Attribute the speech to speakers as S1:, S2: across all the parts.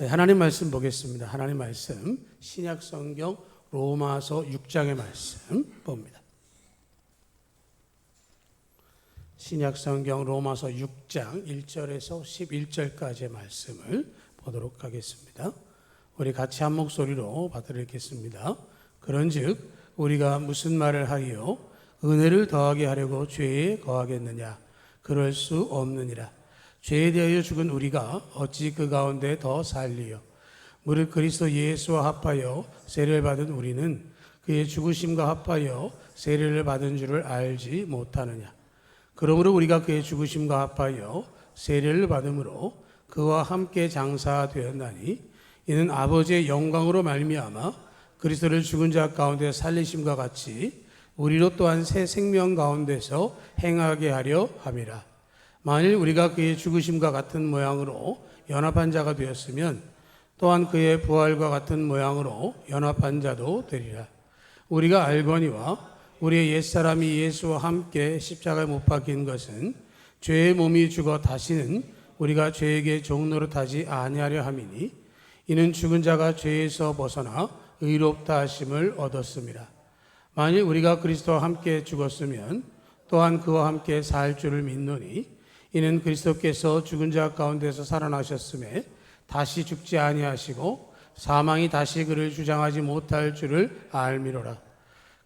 S1: 네, 하나님 말씀 보겠습니다. 하나님 말씀 신약 성경 로마서 6장의 말씀 봅니다. 신약 성경 로마서 6장 1절에서 11절까지의 말씀을 보도록 하겠습니다. 우리 같이 한 목소리로 받들어 읽겠습니다. 그런즉 우리가 무슨 말을 하리요? 은혜를 더하게 하려고 죄에 거하겠느냐? 그럴 수 없느니라. 죄에 대하여 죽은 우리가 어찌 그 가운데 더 살리요? 무릇 그리스도 예수와 합하여 세례를 받은 우리는 그의 죽으심과 합하여 세례를 받은 줄을 알지 못하느냐? 그러므로 우리가 그의 죽으심과 합하여 세례를 받음으로 그와 함께 장사되었나니 이는 아버지의 영광으로 말미암아 그리스도를 죽은 자 가운데 살리심과 같이 우리로 또한 새 생명 가운데서 행하게 하려 함이라. 만일 우리가 그의 죽으심과 같은 모양으로 연합한 자가 되었으면 또한 그의 부활과 같은 모양으로 연합한 자도 되리라. 우리가 알거니와 우리의 옛사람이 예수와 함께 십자가에 못 박힌 것은 죄의 몸이 죽어 다시는 우리가 죄에게 종노릇하지 아니하려 함이니 이는 죽은 자가 죄에서 벗어나 의롭다 하심을 얻었음이라. 만일 우리가 그리스도와 함께 죽었으면 또한 그와 함께 살 줄을 믿노니 이는 그리스도께서 죽은 자 가운데서 살아나셨음에 다시 죽지 아니하시고 사망이 다시 그를 주장하지 못할 줄을 알미로라.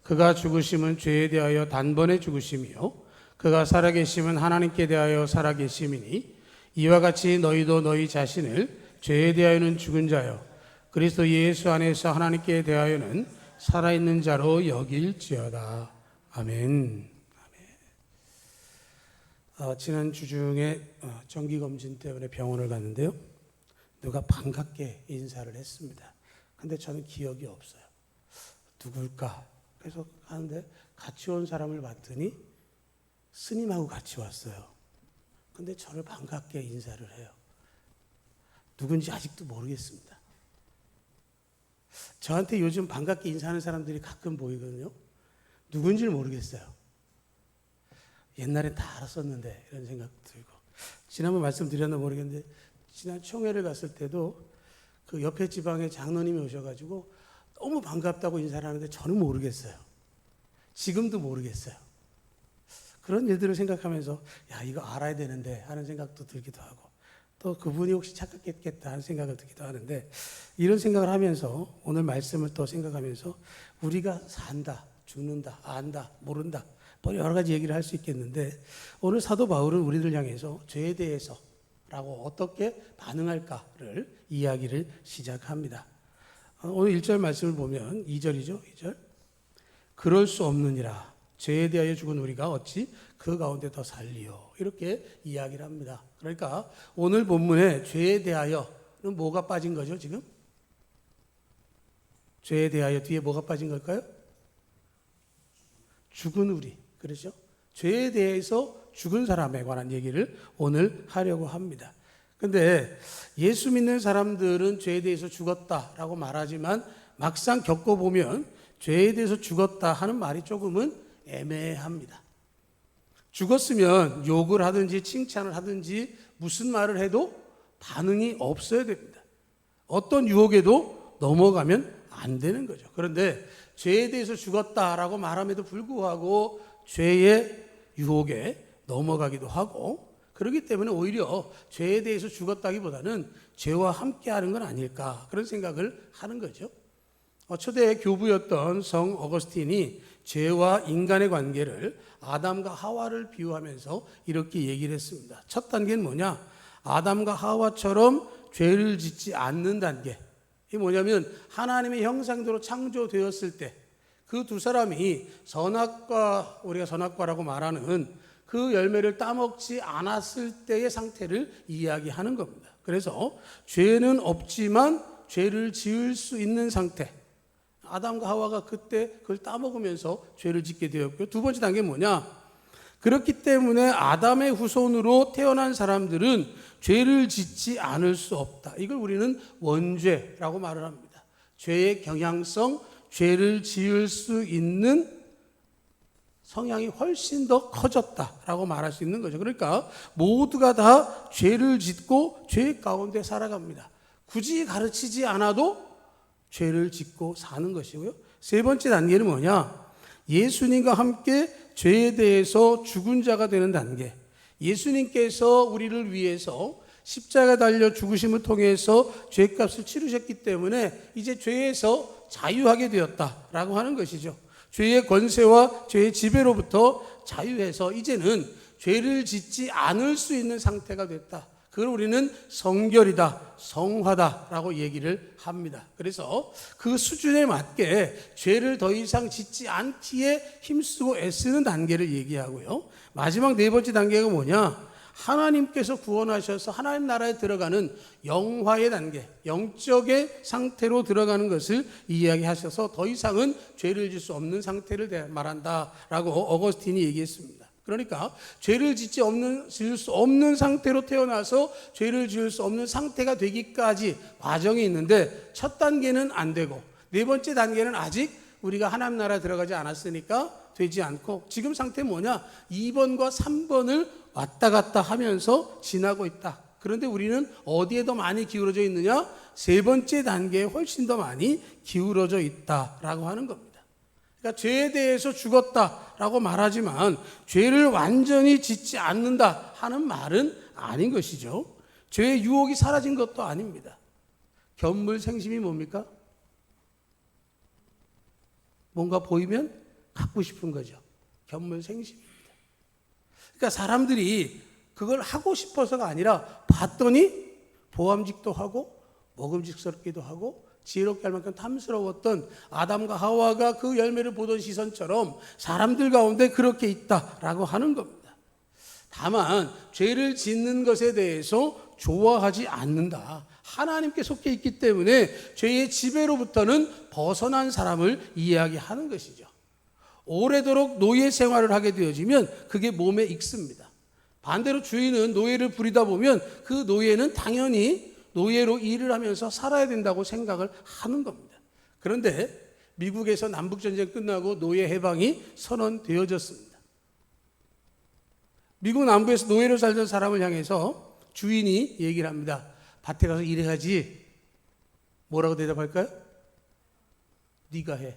S1: 그가 죽으심은 죄에 대하여 단번에 죽으심이요 그가 살아계심은 하나님께 대하여 살아계심이니 이와 같이 너희도 너희 자신을 죄에 대하여는 죽은 자요 그리스도 예수 안에서 하나님께 대하여는 살아있는 자로 여길지어다. 아멘. 지난 주 중에 정기검진 때문에 병원을 갔는데요. 누가 반갑게 인사를 했습니다. 근데 저는 기억이 없어요. 누굴까? 그래서 가는데 같이 온 사람을 봤더니 스님하고 같이 왔어요. 근데 저를 반갑게 인사를 해요. 누군지 아직도 모르겠습니다. 저한테 요즘 반갑게 인사하는 사람들이 가끔 보이거든요. 누군지를 모르겠어요. 옛날엔 다 알았었는데 이런 생각 들고 지난번 말씀드렸나 모르겠는데 지난 총회를 갔을 때도 그 옆에 지방에 장로님이 오셔가지고 너무 반갑다고 인사를 하는데 저는 모르겠어요. 지금도 모르겠어요. 그런 일들을 생각하면서 야 이거 알아야 되는데 하는 생각도 들기도 하고 또 그분이 혹시 착각했겠다 하는 생각을 듣기도 하는데 이런 생각을 하면서 오늘 말씀을 또 생각하면서 우리가 산다, 죽는다, 안다, 모른다 여러 가지 얘기를 할 수 있겠는데 오늘 사도 바울은 우리를 향해서 죄에 대해서라고 어떻게 반응할까를 이야기를 시작합니다. 오늘 1절 말씀을 보면 2절이죠. 2절. 그럴 수 없느니라. 죄에 대하여 죽은 우리가 어찌 그 가운데 더 살리요. 이렇게 이야기를 합니다. 그러니까 오늘 본문에 죄에 대하여는 뭐가 빠진 거죠 지금? 죄에 대하여 뒤에 뭐가 빠진 걸까요? 죽은 우리. 그렇죠? 죄에 대해서 죽은 사람에 관한 얘기를 오늘 하려고 합니다. 근데 예수 믿는 사람들은 죄에 대해서 죽었다라고 말하지만 막상 겪어보면 죄에 대해서 죽었다 하는 말이 조금은 애매합니다. 죽었으면 욕을 하든지 칭찬을 하든지 무슨 말을 해도 반응이 없어야 됩니다. 어떤 유혹에도 넘어가면 안 되는 거죠. 그런데 죄에 대해서 죽었다라고 말함에도 불구하고 죄의 유혹에 넘어가기도 하고 그렇기 때문에 오히려 죄에 대해서 죽었다기보다는 죄와 함께하는 건 아닐까 그런 생각을 하는 거죠. 초대 교부였던 성 어거스틴이 죄와 인간의 관계를 아담과 하와를 비유하면서 이렇게 얘기를 했습니다. 첫 단계는 뭐냐? 아담과 하와처럼 죄를 짓지 않는 단계. 이게 뭐냐면 하나님의 형상대로 창조되었을 때 그 두 사람이 선악과 우리가 선악과라고 말하는 그 열매를 따먹지 않았을 때의 상태를 이야기하는 겁니다. 그래서 죄는 없지만 죄를 지을 수 있는 상태. 아담과 하와가 그때 그걸 따먹으면서 죄를 짓게 되었고요. 두 번째 단계는 뭐냐? 그렇기 때문에 아담의 후손으로 태어난 사람들은 죄를 짓지 않을 수 없다. 이걸 우리는 원죄라고 말을 합니다. 죄의 경향성, 죄를 지을 수 있는 성향이 훨씬 더 커졌다라고 말할 수 있는 거죠. 그러니까 모두가 다 죄를 짓고 죄 가운데 살아갑니다. 굳이 가르치지 않아도 죄를 짓고 사는 것이고요. 세 번째 단계는 뭐냐? 예수님과 함께 죄에 대해서 죽은 자가 되는 단계. 예수님께서 우리를 위해서 십자가 달려 죽으심을 통해서 죄값을 치르셨기 때문에 이제 죄에서 자유하게 되었다라고 하는 것이죠. 죄의 권세와 죄의 지배로부터 자유해서 이제는 죄를 짓지 않을 수 있는 상태가 됐다. 그걸 우리는 성결이다, 성화다라고 얘기를 합니다. 그래서 그 수준에 맞게 죄를 더 이상 짓지 않기에 힘쓰고 애쓰는 단계를 얘기하고요. 마지막 네 번째 단계가 뭐냐? 하나님께서 구원하셔서 하나님 나라에 들어가는 영화의 단계, 영적의 상태로 들어가는 것을 이야기하셔서 더 이상은 죄를 질 수 없는 상태를 말한다라고 어거스틴이 얘기했습니다. 그러니까 죄를 지을 수 없는 상태로 태어나서 죄를 지을 수 없는 상태가 되기까지 과정이 있는데 첫 단계는 안 되고 네 번째 단계는 아직 우리가 하나님 나라에 들어가지 않았으니까 되지 않고 지금 상태는 뭐냐? 2번과 3번을 왔다 갔다 하면서 지나고 있다. 그런데 우리는 어디에 더 많이 기울어져 있느냐? 세 번째 단계에 훨씬 더 많이 기울어져 있다라고 하는 겁니다. 그러니까 죄에 대해서 죽었다라고 말하지만 죄를 완전히 짓지 않는다 하는 말은 아닌 것이죠. 죄의 유혹이 사라진 것도 아닙니다. 견물생심이 뭡니까? 뭔가 보이면 갖고 싶은 거죠. 견물생심입니다. 그러니까 사람들이 그걸 하고 싶어서가 아니라 봤더니 보암직도 하고 먹음직스럽기도 하고 지혜롭게 할 만큼 탐스러웠던 아담과 하와가 그 열매를 보던 시선처럼 사람들 가운데 그렇게 있다라고 하는 겁니다. 다만 죄를 짓는 것에 대해서 좋아하지 않는다. 하나님께 속해 있기 때문에 죄의 지배로부터는 벗어난 사람을 이야기하는 것이죠. 오래도록 노예 생활을 하게 되어지면 그게 몸에 익습니다. 반대로 주인은 노예를 부리다 보면 그 노예는 당연히 노예로 일을 하면서 살아야 된다고 생각을 하는 겁니다. 그런데 미국에서 남북전쟁 끝나고 노예 해방이 선언되어졌습니다. 미국 남부에서 노예로 살던 사람을 향해서 주인이 얘기를 합니다. 밭에 가서 일해야지. 뭐라고 대답할까요? 네가 해.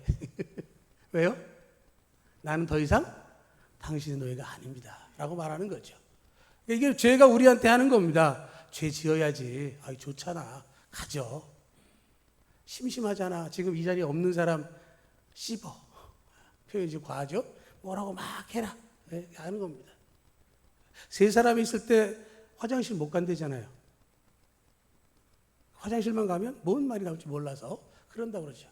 S1: 왜요? 나는 더 이상 당신의 노예가 아닙니다. 라고 말하는 거죠. 이게 죄가 우리한테 하는 겁니다. 죄 지어야지. 아이, 좋잖아. 가져. 심심하잖아. 지금 이 자리에 없는 사람 씹어. 표현이 좀 과하죠? 뭐라고 막 해라. 네, 하는 겁니다. 세 사람이 있을 때 화장실 못 간대잖아요. 화장실만 가면 뭔 말이 나올지 몰라서 그런다고 그러죠.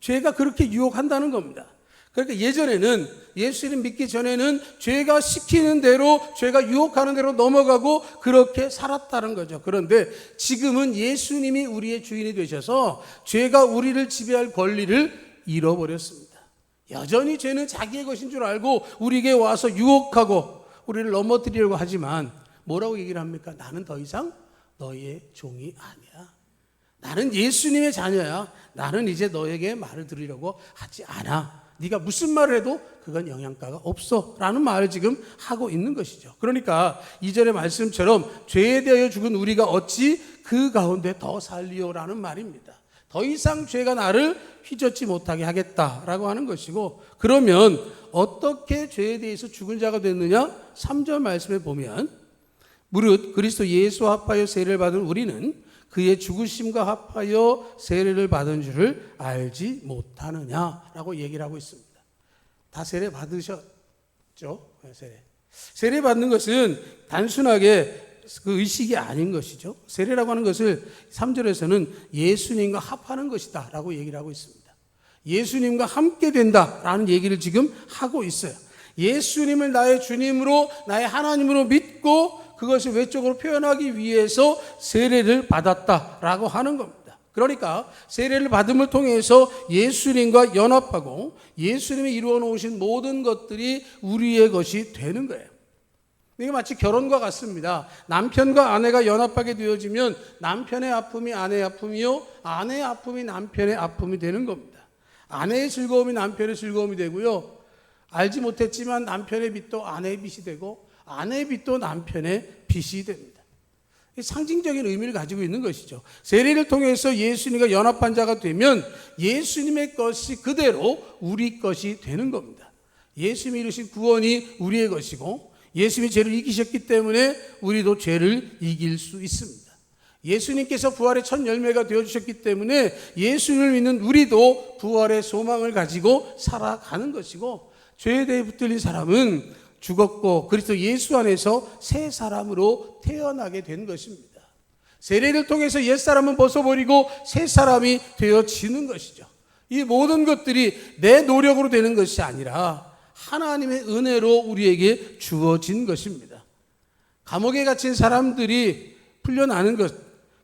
S1: 죄가 그렇게 유혹한다는 겁니다. 그러니까 예전에는 예수님 믿기 전에는 죄가 시키는 대로 죄가 유혹하는 대로 넘어가고 그렇게 살았다는 거죠. 그런데 지금은 예수님이 우리의 주인이 되셔서 죄가 우리를 지배할 권리를 잃어버렸습니다. 여전히 죄는 자기의 것인 줄 알고 우리에게 와서 유혹하고 우리를 넘어뜨리려고 하지만 뭐라고 얘기를 합니까? 나는 더 이상 너의 종이 아니야. 나는 예수님의 자녀야. 나는 이제 너에게 말을 들으려고 하지 않아. 네가 무슨 말을 해도 그건 영향가가 없어 라는 말을 지금 하고 있는 것이죠. 그러니까 이전의 말씀처럼 죄에 대하여 죽은 우리가 어찌 그 가운데 더 살리오라는 말입니다. 더 이상 죄가 나를 휘젓지 못하게 하겠다라고 하는 것이고, 그러면 어떻게 죄에 대해서 죽은 자가 됐느냐? 3절 말씀에 보면 무릇 그리스도 예수와 합하여 세례를 받은 우리는 그의 죽으심과 합하여 세례를 받은 줄을 알지 못하느냐라고 얘기를 하고 있습니다. 다 세례 받으셨죠? 세례 받는 것은 단순하게 그 의식이 아닌 것이죠. 세례라고 하는 것을 3절에서는 예수님과 합하는 것이다 라고 얘기를 하고 있습니다. 예수님과 함께 된다라는 얘기를 지금 하고 있어요. 예수님을 나의 주님으로 나의 하나님으로 믿고 그것을 외적으로 표현하기 위해서 세례를 받았다라고 하는 겁니다. 그러니까 세례를 받음을 통해서 예수님과 연합하고 예수님이 이루어 놓으신 모든 것들이 우리의 것이 되는 거예요. 이게 마치 결혼과 같습니다. 남편과 아내가 연합하게 되어지면 남편의 아픔이 아내의 아픔이요, 아내의 아픔이 남편의 아픔이 되는 겁니다. 아내의 즐거움이 남편의 즐거움이 되고요, 알지 못했지만 남편의 빚도 아내의 빚이 되고 아내의 빚도 남편의 빚이 됩니다. 상징적인 의미를 가지고 있는 것이죠. 세례를 통해서 예수님과 연합한 자가 되면 예수님의 것이 그대로 우리 것이 되는 겁니다. 예수님이 이루신 구원이 우리의 것이고 예수님이 죄를 이기셨기 때문에 우리도 죄를 이길 수 있습니다. 예수님께서 부활의 첫 열매가 되어주셨기 때문에 예수님을 믿는 우리도 부활의 소망을 가지고 살아가는 것이고, 죄에 대해 붙들린 사람은 죽었고 그리스도 예수 안에서 새 사람으로 태어나게 된 것입니다. 세례를 통해서 옛사람은 벗어버리고 새 사람이 되어지는 것이죠. 이 모든 것들이 내 노력으로 되는 것이 아니라 하나님의 은혜로 우리에게 주어진 것입니다. 감옥에 갇힌 사람들이 풀려나는 것,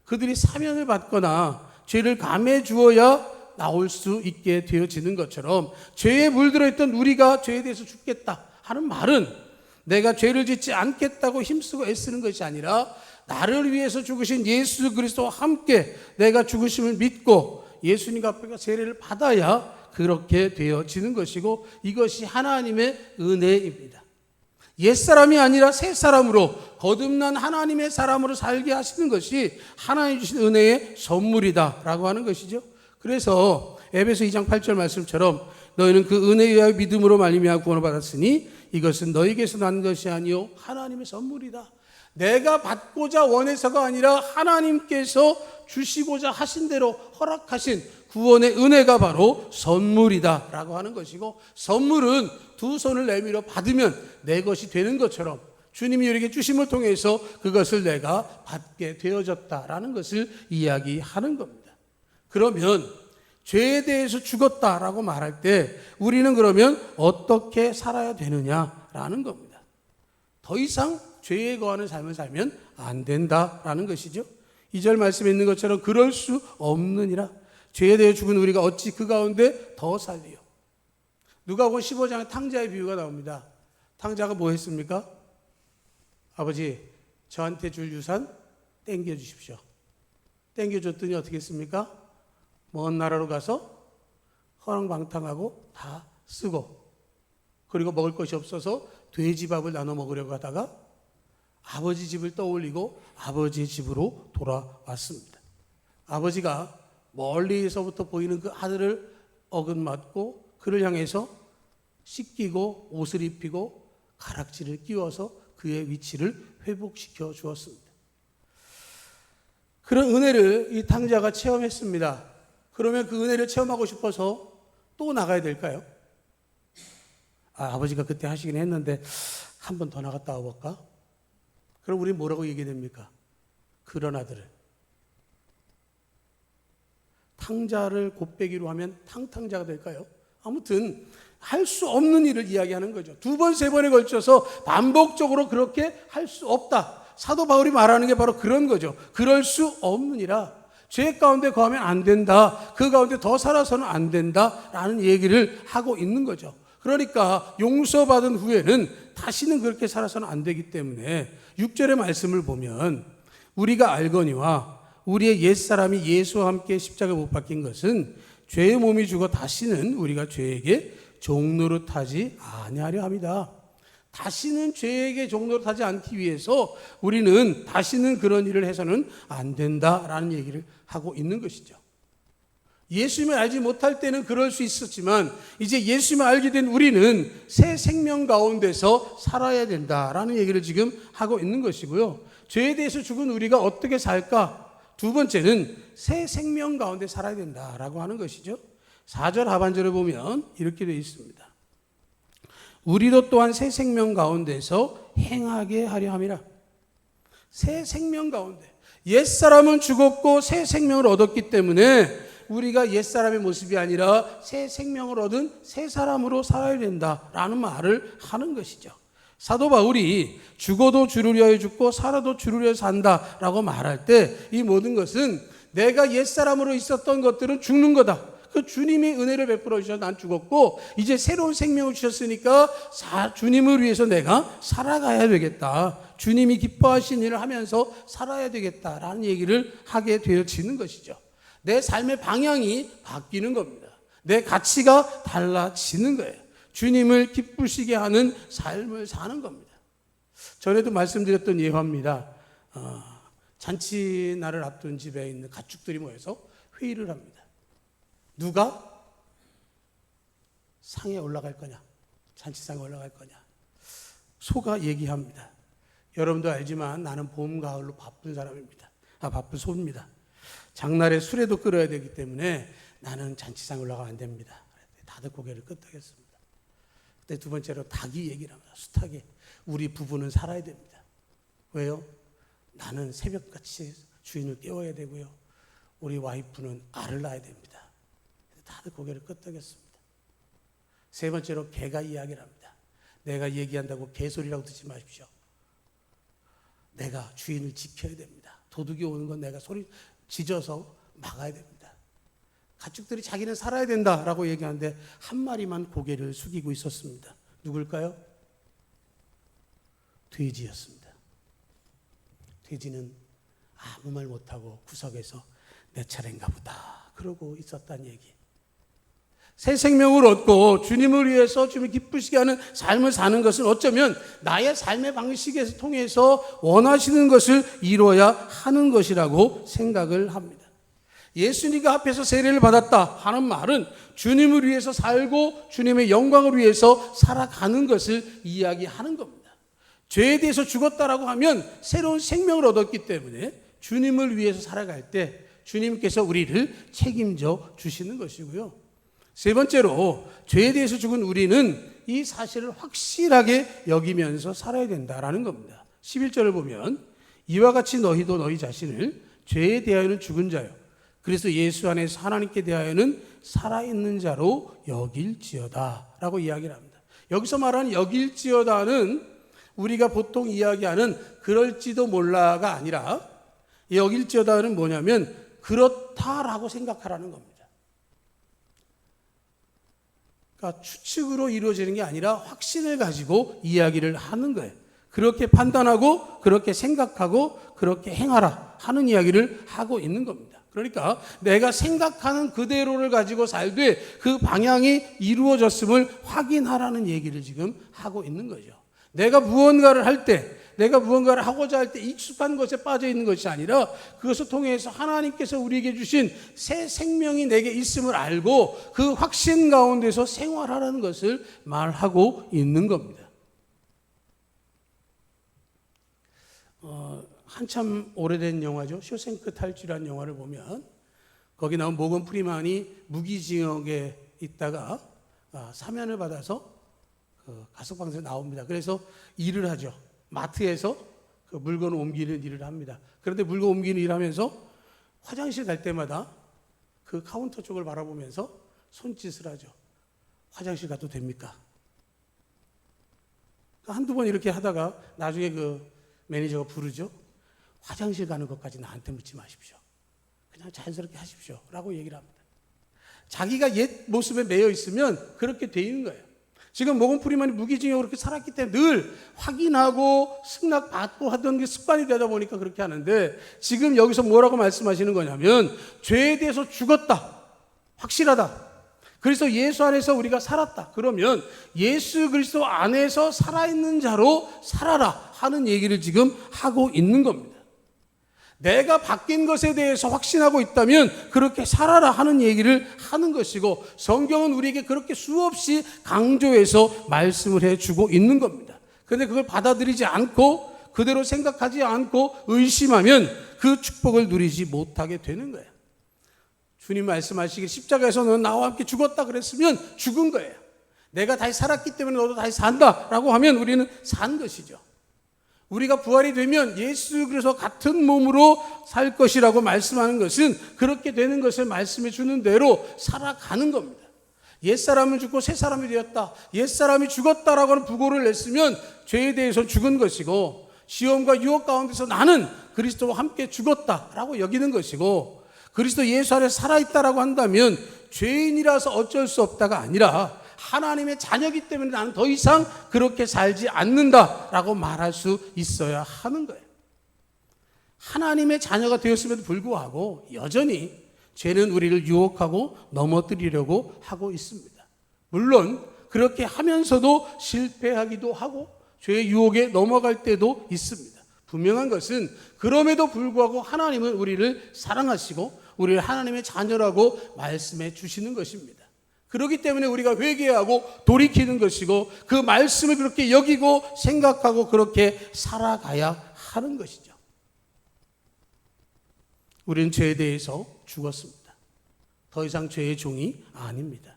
S1: 그들이 사면을 받거나 죄를 감해 주어야 나올 수 있게 되어지는 것처럼, 죄에 물들어 있던 우리가 죄에 대해서 죽겠다 하는 말은 내가 죄를 짓지 않겠다고 힘쓰고 애쓰는 것이 아니라 나를 위해서 죽으신 예수 그리스도와 함께 내가 죽으심을 믿고 예수님 앞에 세례를 받아야 그렇게 되어지는 것이고, 이것이 하나님의 은혜입니다. 옛사람이 아니라 새 사람으로 거듭난 하나님의 사람으로 살게 하시는 것이 하나님 주신 은혜의 선물이다라고 하는 것이죠. 그래서 에베소 2장 8절 말씀처럼 너희는 그 은혜에 의하여 믿음으로 말미암아 구원을 받았으니 이것은 너희에게서 난 것이 아니요 하나님의 선물이다. 내가 받고자 원해서가 아니라 하나님께서 주시고자 하신 대로 허락하신 구원의 은혜가 바로 선물이다 라고 하는 것이고, 선물은 두 손을 내밀어 받으면 내 것이 되는 것처럼 주님이 우리에게 주심을 통해서 그것을 내가 받게 되어졌다라는 것을 이야기하는 겁니다. 그러면 죄에 대해서 죽었다라고 말할 때 우리는 그러면 어떻게 살아야 되느냐라는 겁니다. 더 이상 죄에 거하는 삶을 살면 안 된다라는 것이죠. 2절 말씀에 있는 것처럼 그럴 수 없느니라. 죄에 대해 죽은 우리가 어찌 그 가운데 더 살리요. 누가복음 15장에 탕자의 비유가 나옵니다. 탕자가 뭐 했습니까? 아버지, 저한테 줄 유산 땡겨주십시오. 땡겨줬더니 어떻게 했습니까? 먼 나라로 가서 허랑방탕하고 다 쓰고, 그리고 먹을 것이 없어서 돼지밥을 나눠 먹으려고 하다가 아버지 집을 떠올리고 아버지의 집으로 돌아왔습니다. 아버지가 멀리서부터 보이는 그 아들을 어긋맞고 그를 향해서 씻기고 옷을 입히고 가락지를 끼워서 그의 위치를 회복시켜 주었습니다. 그런 은혜를 이 탕자가 체험했습니다. 그러면 그 은혜를 체험하고 싶어서 또 나가야 될까요? 아버지가 그때 하시긴 했는데 한 번 더 나갔다 와볼까? 그럼 우리 뭐라고 얘기해야 됩니까? 그런 아들을. 탕자를 곱빼기로 하면 탕탕자가 될까요? 아무튼 할 수 없는 일을 이야기하는 거죠. 두 번, 세 번에 걸쳐서 반복적으로 그렇게 할 수 없다. 사도 바울이 말하는 게 바로 그런 거죠. 그럴 수 없느니라. 죄 가운데 거하면 안 된다. 그 가운데 더 살아서는 안 된다라는 얘기를 하고 있는 거죠. 그러니까 용서받은 후에는 다시는 그렇게 살아서는 안 되기 때문에 6절의 말씀을 보면 우리가 알거니와 우리의 옛사람이 예수와 함께 십자가에 못 박힌 것은 죄의 몸이 죽어 다시는 우리가 죄에게 종노릇하지 아니하려 합니다. 다시는 죄에게 종노릇하지 않기 위해서 우리는 다시는 그런 일을 해서는 안 된다라는 얘기를 하고 있는 것이죠. 예수님을 알지 못할 때는 그럴 수 있었지만 이제 예수님을 알게 된 우리는 새 생명 가운데서 살아야 된다라는 얘기를 지금 하고 있는 것이고요. 죄에 대해서 죽은 우리가 어떻게 살까? 두 번째는 새 생명 가운데 살아야 된다라고 하는 것이죠. 4절 하반절을 보면 이렇게 되어 있습니다. 우리도 또한 새 생명 가운데서 행하게 하려 함이라. 새 생명 가운데. 옛사람은 죽었고 새 생명을 얻었기 때문에 우리가 옛사람의 모습이 아니라 새 생명을 얻은 새 사람으로 살아야 된다라는 말을 하는 것이죠. 사도 바울이 죽어도 주를 위하여 죽고 살아도 주를 위하여 산다라고 말할 때 이 모든 것은 내가 옛사람으로 있었던 것들은 죽는 거다. 그 주님이 은혜를 베풀어 주셔서 난 죽었고 이제 새로운 생명을 주셨으니까 주님을 위해서 내가 살아가야 되겠다. 주님이 기뻐하신 일을 하면서 살아야 되겠다라는 얘기를 하게 되어지는 것이죠. 내 삶의 방향이 바뀌는 겁니다. 내 가치가 달라지는 거예요. 주님을 기쁘시게 하는 삶을 사는 겁니다. 전에도 말씀드렸던 예화입니다. 잔치날을 앞둔 집에 있는 가축들이 모여서 회의를 합니다. 누가 상에 올라갈 거냐? 잔치상에 올라갈 거냐? 소가 얘기합니다. 여러분도 알지만 나는 봄, 가을로 바쁜 사람입니다. 바쁜 소입니다. 장날에 수레도 끌어야 되기 때문에 나는 잔치상에 올라가면 안 됩니다. 다들 고개를 끄덕였습니다. 그때 두 번째로 닭이 얘기를 합니다. 수탉이 우리 부부는 살아야 됩니다. 왜요? 나는 새벽같이 주인을 깨워야 되고요. 우리 와이프는 알을 낳아야 됩니다. 다들 고개를 끄덕였습니다. 세 번째로 개가 이야기를 합니다. 내가 얘기한다고 개소리라고 듣지 마십시오. 내가 주인을 지켜야 됩니다. 도둑이 오는 건 내가 소리 짖어서 막아야 됩니다. 가축들이 자기는 살아야 된다라고 얘기하는데 한 마리만 고개를 숙이고 있었습니다. 누굴까요? 돼지였습니다. 돼지는 아무 말 못하고 구석에서 내 차례인가 보다 그러고 있었다는 얘기. 새 생명을 얻고 주님을 위해서 주님을 기쁘시게 하는 삶을 사는 것은 어쩌면 나의 삶의 방식에서 통해서 원하시는 것을 이루어야 하는 것이라고 생각을 합니다. 예수님과 앞에서 세례를 받았다 하는 말은 주님을 위해서 살고 주님의 영광을 위해서 살아가는 것을 이야기하는 겁니다. 죄에 대해서 죽었다라고 하면 새로운 생명을 얻었기 때문에 주님을 위해서 살아갈 때 주님께서 우리를 책임져 주시는 것이고요. 세 번째로 죄에 대해서 죽은 우리는 이 사실을 확실하게 여기면서 살아야 된다라는 겁니다. 11절을 보면 이와 같이 너희도 너희 자신을 죄에 대하여는 죽은 자요 그래서 예수 안에서 하나님께 대하여는 살아있는 자로 여길지어다 라고 이야기를 합니다. 여기서 말하는 여길지어다는 우리가 보통 이야기하는 그럴지도 몰라가 아니라 여길지어다는 뭐냐면 그렇다라고 생각하라는 겁니다. 그러니까 추측으로 이루어지는 게 아니라 확신을 가지고 이야기를 하는 거예요. 그렇게 판단하고 그렇게 생각하고 그렇게 행하라 하는 이야기를 하고 있는 겁니다. 그러니까 내가 생각하는 그대로를 가지고 살되 그 방향이 이루어졌음을 확인하라는 얘기를 지금 하고 있는 거죠. 내가 무언가를 할 때, 내가 무언가를 하고자 할 때 익숙한 것에 빠져 있는 것이 아니라 그것을 통해서 하나님께서 우리에게 주신 새 생명이 내게 있음을 알고 그 확신 가운데서 생활하라는 것을 말하고 있는 겁니다. 한참 오래된 영화죠. 쇼생크 탈출이라는 영화를 보면 거기 나온 모건 프리만이 무기징역에 있다가 사면을 받아서 가석방에서 나옵니다. 그래서 일을 하죠. 마트에서 그 물건을 옮기는 일을 합니다. 그런데 물건 옮기는 일을 하면서 화장실 갈 때마다 그 카운터 쪽을 바라보면서 손짓을 하죠. 화장실 가도 됩니까? 한두 번 이렇게 하다가 나중에 그 매니저가 부르죠. 화장실 가는 것까지 나한테 묻지 마십시오. 그냥 자연스럽게 하십시오. 라고 얘기를 합니다. 자기가 옛 모습에 매여 있으면 그렇게 돼 있는 거예요. 지금 모건 프리만이 무기징역으로 그렇게 살았기 때문에 늘 확인하고 승낙받고 하던 게 습관이 되다 보니까 그렇게 하는데 지금 여기서 뭐라고 말씀하시는 거냐면 죄에 대해서 죽었다. 확실하다. 그래서 예수 안에서 우리가 살았다. 그러면 예수 그리스도 안에서 살아있는 자로 살아라 하는 얘기를 지금 하고 있는 겁니다. 내가 바뀐 것에 대해서 확신하고 있다면 그렇게 살아라 하는 얘기를 하는 것이고 성경은 우리에게 그렇게 수없이 강조해서 말씀을 해주고 있는 겁니다. 그런데 그걸 받아들이지 않고 그대로 생각하지 않고 의심하면 그 축복을 누리지 못하게 되는 거예요. 주님 말씀하시기를 십자가에서 너는 나와 함께 죽었다 그랬으면 죽은 거예요. 내가 다시 살았기 때문에 너도 다시 산다라고 하면 우리는 산 것이죠. 우리가 부활이 되면 예수 그리스도 같은 몸으로 살 것이라고 말씀하는 것은 그렇게 되는 것을 말씀해 주는 대로 살아가는 겁니다. 옛사람은 죽고 새사람이 되었다. 옛사람이 죽었다라고 하는 부고를 냈으면 죄에 대해서 죽은 것이고 시험과 유혹 가운데서 나는 그리스도와 함께 죽었다라고 여기는 것이고 그리스도 예수 안에 살아있다라고 한다면 죄인이라서 어쩔 수 없다가 아니라 하나님의 자녀이기 때문에 나는 더 이상 그렇게 살지 않는다라고 말할 수 있어야 하는 거예요. 하나님의 자녀가 되었음에도 불구하고 여전히 죄는 우리를 유혹하고 넘어뜨리려고 하고 있습니다. 물론 그렇게 하면서도 실패하기도 하고 죄의 유혹에 넘어갈 때도 있습니다. 분명한 것은 그럼에도 불구하고 하나님은 우리를 사랑하시고 우리를 하나님의 자녀라고 말씀해 주시는 것입니다. 그렇기 때문에 우리가 회개하고 돌이키는 것이고 그 말씀을 그렇게 여기고 생각하고 그렇게 살아가야 하는 것이죠. 우리는 죄에 대해서 죽었습니다. 더 이상 죄의 종이 아닙니다.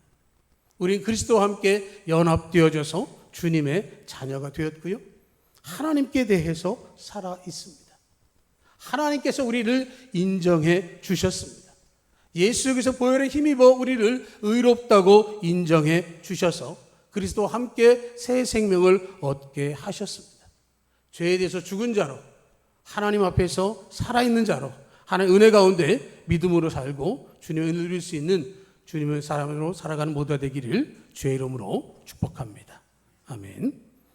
S1: 우리는 그리스도와 함께 연합되어져서 주님의 자녀가 되었고요. 하나님께 대해서 살아 있습니다. 하나님께서 우리를 인정해 주셨습니다. 예수께서 보혈에 힘입어 우리를 의롭다고 인정해 주셔서 그리스도와 함께 새 생명을 얻게 하셨습니다. 죄에 대해서 죽은 자로 하나님 앞에서 살아있는 자로 하나님의 은혜 가운데 믿음으로 살고 주님의 은혜를 누릴 수 있는 주님의 사람으로 살아가는 모두가 되기를 주의 이름으로 축복합니다. 아멘.